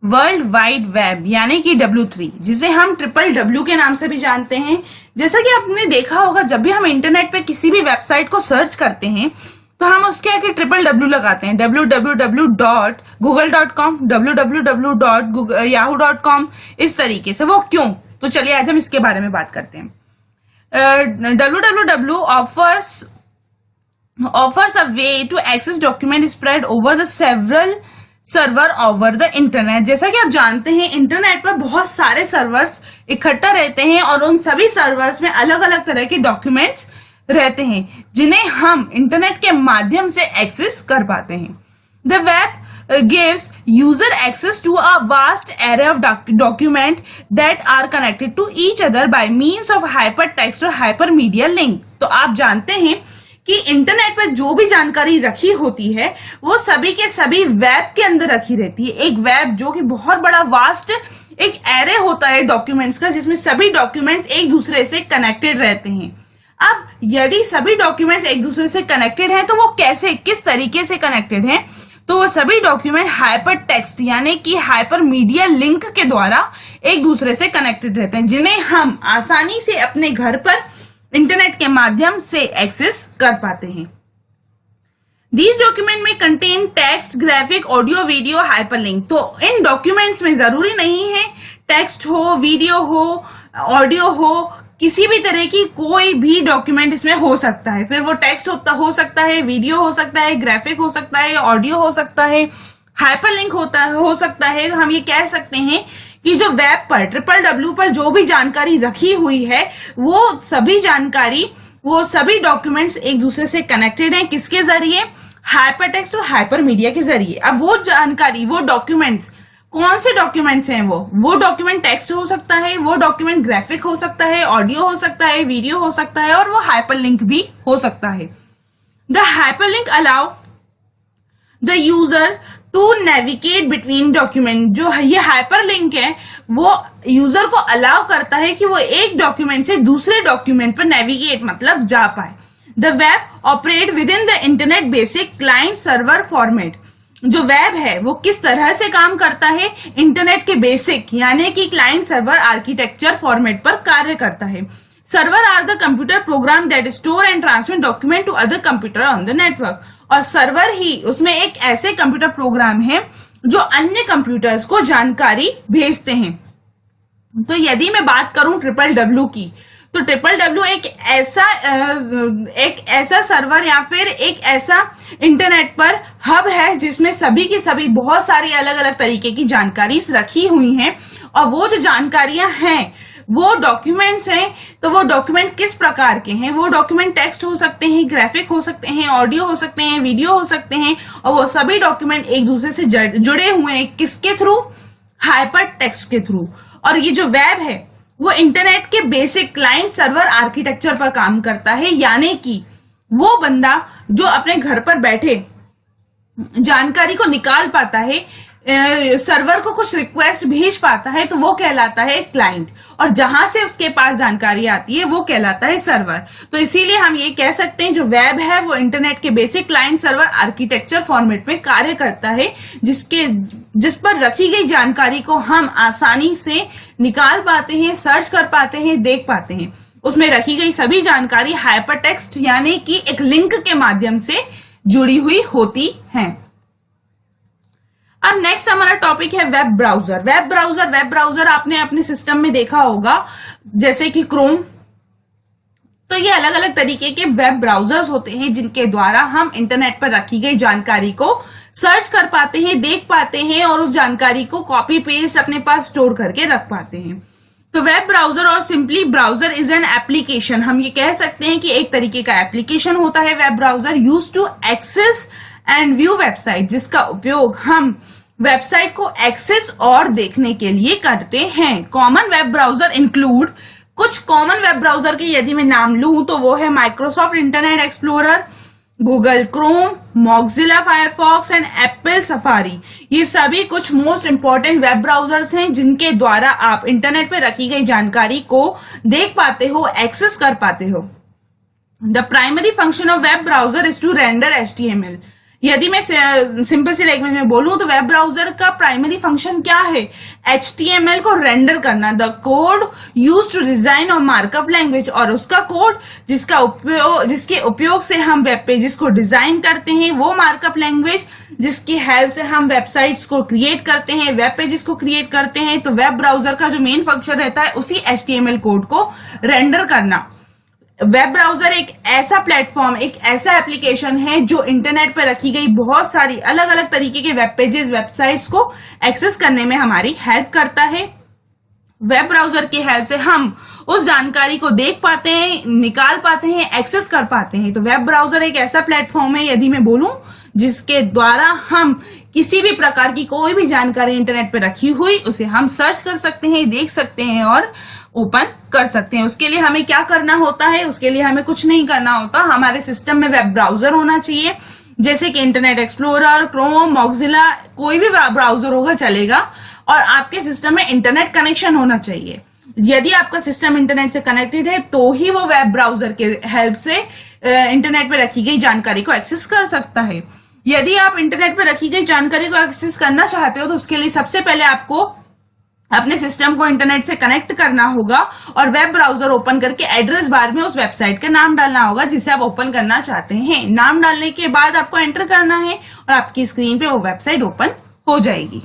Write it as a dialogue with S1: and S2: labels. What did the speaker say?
S1: World wide web यानी कि W3, जिसे हम WWW के नाम से भी जानते हैं। जैसा कि आपने देखा होगा, जब भी हम इंटरनेट पे किसी भी वेबसाइट को सर्च करते हैं तो हम उसके आगे WWW लगाते हैं, www.google.com, www.yahoo.com, इस तरीके से। वो क्यों? तो चलिए आज हम इसके बारे में बात करते हैं। www offers a way to access document spread over the several server over the internet. जैसा कि आप जानते हैं, इंटरनेट पर बहुत सारे सर्वर्स इकट्ठा रहते हैं और उन सभी सर्वर्स में अलग अलग तरह के डॉक्यूमेंट्स रहते हैं जिन्हें हम इंटरनेट के माध्यम से एक्सेस कर पाते हैं। The web gives user access to a vast array of document that are connected to each other by means of hypertext or hypermedia link। तो आप जानते हैं कि इंटरनेट पर जो भी जानकारी रखी होती है वो सभी के सभी वेब के अंदर रखी रहती है। एक वेब जो कि बहुत बड़ा वास्ट एक एरे होता है डॉक्यूमेंट्स का, जिसमें सभी डॉक्यूमेंट्स एक दूसरे से कनेक्टेड रहते हैं। अब यदि सभी डॉक्यूमेंट्स एक दूसरे से कनेक्टेड हैं तो वो कैसे, किस तरीके से कनेक्टेड हैं? तो वो सभी डॉक्यूमेंट हाइपर टेक्स्ट यानी कि हाइपर मीडिया लिंक के द्वारा एक दूसरे से कनेक्टेड रहते हैं, जिन्हें हम आसानी से अपने घर पर इंटरनेट के माध्यम से एक्सेस कर पाते हैं। These डॉक्यूमेंट में contain text, graphic, audio, video, hyperlink. तो इन डॉक्यूमेंट्स में जरूरी नहीं है टेक्स्ट हो, वीडियो हो, ऑडियो हो, किसी भी तरह की कोई भी डॉक्यूमेंट इसमें हो सकता है। फिर वो टेक्स्ट हो सकता है, वीडियो हो सकता है, ग्राफिक हो सकता है, ऑडियो हो सकता है, हाइपरलिंक हो सकता है। तो हम ये कह सकते हैं कि जो वेब पर WWW पर जो भी जानकारी रखी हुई है वो सभी जानकारी, वो सभी डॉक्यूमेंट्स एक दूसरे से कनेक्टेड हैं। किसके जरिए? हाइपरटेक्स्ट और हाइपरमीडिया के जरिए। अब वो जानकारी, वो डॉक्यूमेंट्स, कौन से डॉक्यूमेंट्स हैं? वो डॉक्यूमेंट टेक्स्ट हो सकता है, वो डॉक्यूमेंट ग्राफिक हो सकता है, ऑडियो हो सकता है, वीडियो हो सकता है और वो हाइपरलिंक भी हो सकता है। The hyperlink allow the user to navigate between document. जो ये हाइपरलिंक है वो यूजर को अलाउ करता है कि वो एक डॉक्यूमेंट से दूसरे डॉक्यूमेंट पर नेविगेट मतलब जा पाए। The web operate with in the internet basic client server format. जो वेब है वो किस तरह से काम करता है? इंटरनेट के बेसिक यानी कि क्लाइंट सर्वर आर्किटेक्चर फॉर्मेट पर कार्य करता है। Server are the computer program that store and transmit document to other computer on the network. और सर्वर ही उसमें एक ऐसे कंप्यूटर प्रोग्राम है जो अन्य कंप्यूटर्स को जानकारी भेजते हैं। तो यदि मैं बात करूं WWW की, तो WWW एक ऐसा सर्वर या फिर एक ऐसा इंटरनेट पर हब है जिसमें सभी की सभी बहुत सारी अलग अलग तरीके की जानकारी रखी हुई हैं। और वो जो जानकारियां हैं वो डॉक्यूमेंट्स हैं। तो वो डॉक्यूमेंट किस प्रकार के हैं? वो डॉक्यूमेंट टेक्स्ट हो सकते हैं, ग्राफिक हो सकते हैं, ऑडियो हो सकते हैं, वीडियो हो सकते हैं। और वो सभी डॉक्यूमेंट एक दूसरे से जुड़े हुए हैं किसके थ्रू? हाइपर टेक्स्ट के थ्रू। और ये जो वेब है वो इंटरनेट के बेसिक क्लाइंट सर्वर आर्किटेक्चर पर काम करता है, यानी कि वो बंदा जो अपने घर पर बैठे जानकारी को निकाल पाता है, सर्वर को कुछ रिक्वेस्ट भेज पाता है, तो वो कहलाता है क्लाइंट। और जहां से उसके पास जानकारी आती है वो कहलाता है सर्वर। तो इसीलिए हम ये कह सकते हैं जो वेब है वो इंटरनेट के basic client server architecture format में कार्य करता है, जिस पर रखी गई जानकारी को हम आसानी से निकाल पाते हैं, सर्च कर पाते हैं, देख पाते हैं। उसमें रखी गई सभी जानकारी हाइपरटेक्स्ट यानी कि एक लिंक के माध्यम से जुड़ी हुई होती है। अब नेक्स्ट हमारा टॉपिक है वेब ब्राउजर। वेब ब्राउजर आपने अपने सिस्टम में देखा होगा, जैसे कि क्रोम। तो ये अलग अलग तरीके के वेब ब्राउजर्स होते हैं जिनके द्वारा हम इंटरनेट पर रखी गई जानकारी को सर्च कर पाते हैं, देख पाते हैं और उस जानकारी को कॉपी पेस्ट अपने पास स्टोर करके रख पाते हैं। तो वेब ब्राउजर और simply browser is an application. हम ये कह सकते हैं कि एक तरीके का एप्लीकेशन होता है web browser, use to access and view website, जिसका उपयोग हम वेबसाइट को एक्सेस और देखने के लिए करते हैं। कॉमन वेब ब्राउजर इंक्लूड, कुछ कॉमन वेब ब्राउजर के यदि मैं नाम लूं तो वो है Microsoft internet explorer, Google Chrome, Mozilla Firefox and Apple safari. ये सभी कुछ मोस्ट इंपॉर्टेंट वेब ब्राउजर्स हैं जिनके द्वारा आप इंटरनेट पर रखी गई जानकारी को देख पाते हो, एक्सेस कर पाते हो। The primary function of web browser is to render HTML। यदि मैं सिंपल सी लैंग्वेज में बोलूं तो वेब ब्राउजर का प्राइमरी फंक्शन क्या है? HTML को रेंडर करना, the code use to design और मार्कअप लैंग्वेज, और उसका कोड जिसके उपयोग से हम वेब पेजेस को डिजाइन करते हैं, वो मार्कअप लैंग्वेज जिसकी हेल्प से हम वेबसाइट्स को क्रिएट करते हैं, वेब पेजेस को क्रिएट करते हैं। तो वेब ब्राउजर का जो मेन फंक्शन रहता है उसी HTML कोड को रेंडर करना। वेब ब्राउजर एक ऐसा प्लेटफॉर्म, एक ऐसा एप्लीकेशन है जो इंटरनेट पर रखी गई बहुत सारी अलग अलग तरीके के वेब पेजेस, वेबसाइट्स को एक्सेस करने में हमारी हेल्प करता है। वेब ब्राउजर की हेल्प से हम उस जानकारी को देख पाते हैं, निकाल पाते हैं, एक्सेस कर पाते हैं। तो वेब ब्राउजर एक ऐसा प्लेटफॉर्म है, यदि मैं बोलूं, जिसके द्वारा हम किसी भी प्रकार की कोई भी जानकारी इंटरनेट पर रखी हुई उसे हम सर्च कर सकते हैं, देख सकते हैं और ओपन कर सकते हैं। उसके लिए हमें क्या करना होता है? उसके लिए हमें कुछ नहीं करना होता। हमारे सिस्टम में वेब ब्राउजर होना चाहिए, जैसे कि इंटरनेट एक्सप्लोरर, क्रोम, मॉक्सिला, कोई भी ब्राउजर होगा चलेगा, और आपके सिस्टम में इंटरनेट कनेक्शन होना चाहिए। यदि आपका सिस्टम इंटरनेट से कनेक्टेड है तो ही वो वेब ब्राउजर के हेल्प से इंटरनेट पर रखी गई जानकारी को एक्सेस कर सकता है। यदि आप इंटरनेट पर रखी गई जानकारी को एक्सेस करना चाहते हो तो उसके लिए सबसे पहले आपको अपने सिस्टम को इंटरनेट से कनेक्ट करना होगा और वेब ब्राउजर ओपन करके एड्रेस बार में उस वेबसाइट का नाम डालना होगा जिसे आप ओपन करना चाहते हैं। नाम डालने के बाद आपको एंटर करना है और आपकी स्क्रीन पे वो वेबसाइट ओपन हो जाएगी।